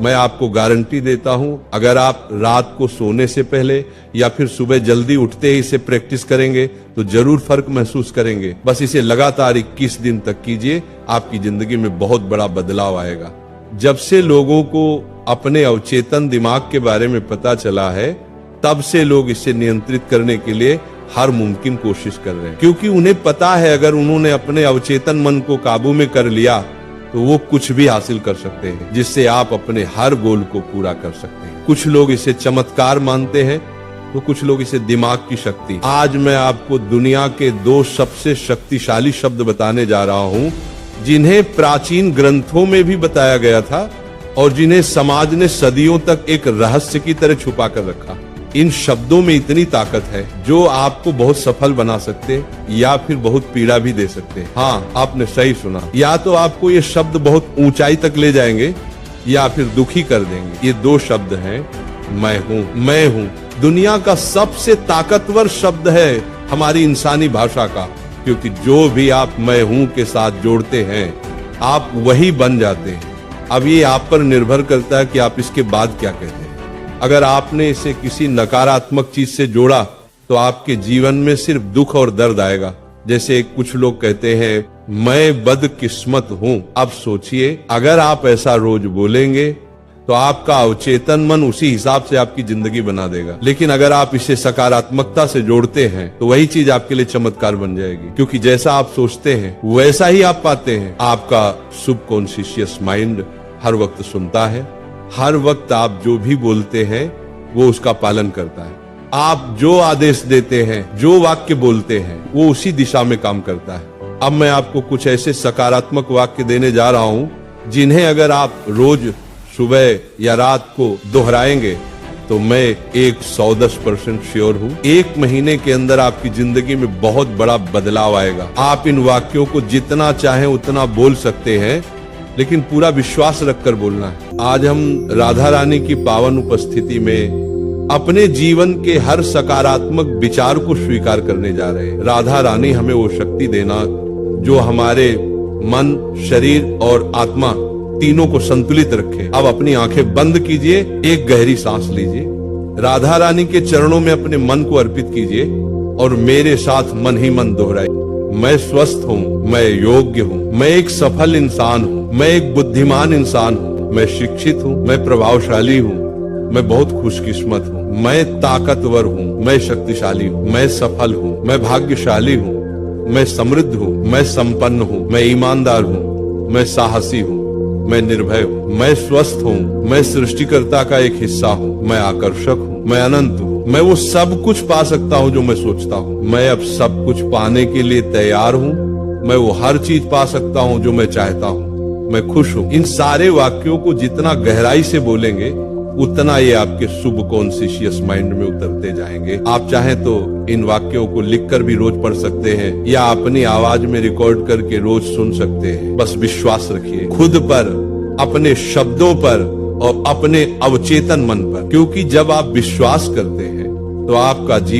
मैं आपको गारंटी देता हूं, अगर आप रात को सोने से पहले या फिर सुबह जल्दी उठते ही इसे प्रैक्टिस करेंगे तो जरूर फर्क महसूस करेंगे। बस इसे लगातार 21 दिन तक कीजिए, आपकी जिंदगी में बहुत बड़ा बदलाव आएगा। जब से लोगों को अपने अवचेतन दिमाग के बारे में पता चला है, तब से लोग इसे नियंत्रित करने के लिए हर मुमकिन कोशिश कर रहे हैं, क्योंकि उन्हें पता है अगर उन्होंने अपने अवचेतन मन को काबू में कर लिया तो वो कुछ भी हासिल कर सकते हैं, जिससे आप अपने हर गोल को पूरा कर सकते हैं। कुछ लोग इसे चमत्कार मानते हैं तो कुछ लोग इसे दिमाग की शक्ति। आज मैं आपको दुनिया के 2 सबसे शक्तिशाली शब्द बताने जा रहा हूं, जिन्हें प्राचीन ग्रंथों में भी बताया गया था और जिन्हें समाज ने सदियों तक एक रहस्य की तरह छुपा कर रखा। इन शब्दों में इतनी ताकत है जो आपको बहुत सफल बना सकते या फिर बहुत पीड़ा भी दे सकते। हाँ, आपने सही सुना। या तो आपको ये शब्द बहुत ऊंचाई तक ले जाएंगे या फिर दुखी कर देंगे। ये 2 शब्द हैं, मैं हूँ। मैं हूँ दुनिया का सबसे ताकतवर शब्द है हमारी इंसानी भाषा का, क्योंकि जो भी आप मैं हूँ के साथ जोड़ते हैं आप वही बन जाते हैं। अब ये आप पर निर्भर करता है कि आप इसके बाद क्या कहते हैं। अगर आपने इसे किसी नकारात्मक चीज से जोड़ा तो आपके जीवन में सिर्फ दुख और दर्द आएगा। जैसे कुछ लोग कहते हैं मैं बदकिस्मत हूं। अब सोचिए, अगर आप ऐसा रोज बोलेंगे तो आपका अवचेतन मन उसी हिसाब से आपकी जिंदगी बना देगा। लेकिन अगर आप इसे सकारात्मकता से जोड़ते हैं तो वही चीज आपके लिए चमत्कार बन जाएगी, क्योंकि जैसा आप सोचते हैं वैसा ही आप पाते हैं। आपका सबकॉन्शियस माइंड हर वक्त सुनता है, हर वक्त आप जो भी बोलते हैं वो उसका पालन करता है। आप जो आदेश देते हैं, जो वाक्य बोलते हैं, वो उसी दिशा में काम करता है। अब मैं आपको कुछ ऐसे सकारात्मक वाक्य देने जा रहा हूं जिन्हें अगर आप रोज सुबह या रात को दोहराएंगे तो मैं 110% श्योर हूं 1 महीने के अंदर आपकी जिंदगी में बहुत बड़ा बदलाव आएगा। आप इन वाक्यों को जितना चाहें उतना बोल सकते हैं, लेकिन पूरा विश्वास रखकर बोलना है। आज हम राधा रानी की पावन उपस्थिति में अपने जीवन के हर सकारात्मक विचार को स्वीकार करने जा रहे हैं। राधा रानी हमें वो शक्ति देना जो हमारे मन, शरीर और आत्मा तीनों को संतुलित रखे। अब अपनी आंखें बंद कीजिए, एक गहरी सांस लीजिए, राधा रानी के चरणों में अपने मन को अर्पित कीजिए और मेरे साथ मन ही मन दोहराइए। मैं स्वस्थ हूँ, मैं योग्य हूँ, मैं एक सफल इंसान हूँ, मैं एक बुद्धिमान इंसान हूँ, मैं शिक्षित हूँ, मैं प्रभावशाली हूँ, मैं बहुत खुशकिस्मत हूँ, मैं ताकतवर हूँ, मैं शक्तिशाली हूँ, मैं सफल हूँ, मैं भाग्यशाली हूँ, मैं समृद्ध हूँ, मैं संपन्न हूँ, मैं ईमानदार हूँ, मैं साहसी हूँ, मैं निर्भय हूँ, मैं स्वस्थ हूँ, मैं सृष्टिकर्ता का एक हिस्सा हूँ, मैं आकर्षक हूँ, मैं अनंत हूँ, मैं वो सब कुछ पा सकता हूँ जो मैं सोचता हूँ, मैं अब सब कुछ पाने के लिए तैयार हूँ, मैं वो हर चीज पा सकता हूँ जो मैं चाहता हूँ, मैं खुश हूँ। इन सारे वाक्यों को जितना गहराई से बोलेंगे उतना ये आपके सबकॉन्शियस माइंड में उतरते जाएंगे। आप चाहें तो इन वाक्यों को लिखकर भी रोज पढ़ सकते हैं या अपनी आवाज में रिकॉर्ड करके रोज सुन सकते हैं। बस विश्वास रखिए खुद पर, अपने शब्दों पर और अपने अवचेतन मन पर, क्योंकि जब आप विश्वास करते हैं तो आपका जीवन